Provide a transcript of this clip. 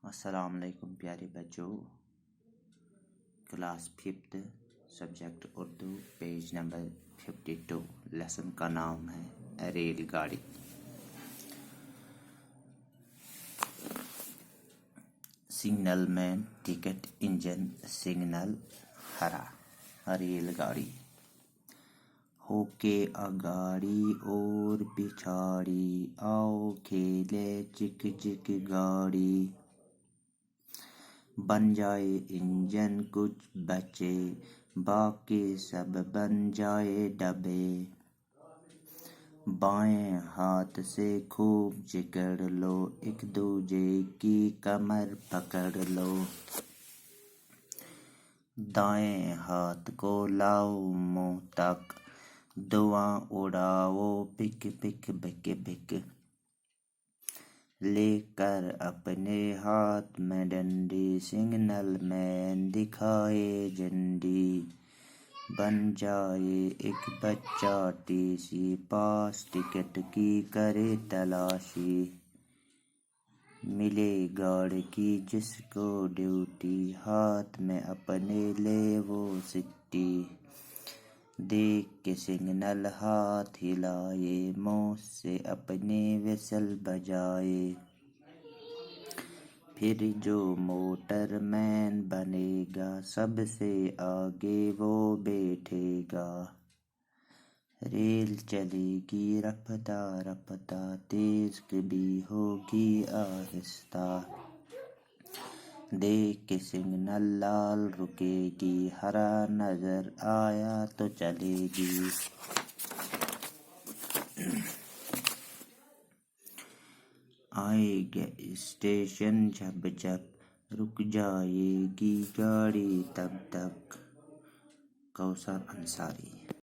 السلام علیکم پیارے بچوں، class 5 subject Urdu, page number 52۔ Lesson کا نام ہے ریل گاڑی۔ سگنل مین، ٹکٹ، انجن، سگنل، ہرا، ریل گاڑی۔ ہو کے اگاڑی اور پچھاڑی، آؤ کھیلے چک چک گاڑی۔ بن جائے انجن کچھ بچے، باقی سب بن جائے ڈبے۔ بائیں ہاتھ سے خوب جکڑ لو، ایک دوجے کی کمر پکڑ لو۔ دائیں ہاتھ کو لاؤ منہ تک، دھواں اڑاؤ پک پک بک بک۔ لے کر اپنے ہاتھ میں ڈنڈی، سگنل مین دکھائے جھنڈی۔ بن جائے ایک بچہ ٹی سی پاس، ٹکٹ کی کرے تلاشی۔ ملے گارڈ کی جس کو ڈیوٹی، ہاتھ میں اپنے لے وہ سٹی۔ دیکھ کے سگنل ہاتھ ہلائے، منہ سے اپنی وسل بجائے۔ پھر جو موٹر مین بنے گا، سب سے آگے وہ بیٹھے گا۔ ریل چلے گی رفتہ رفتہ، تیز کبھی ہوگی آہستہ۔ دیکھ کے سگنل لال رکے گی، ہرا نظر آیا تو چلے گی۔ آئے گا اسٹیشن جب جب، رک جائے گی گاڑی تب تک۔ کوثر انصاری۔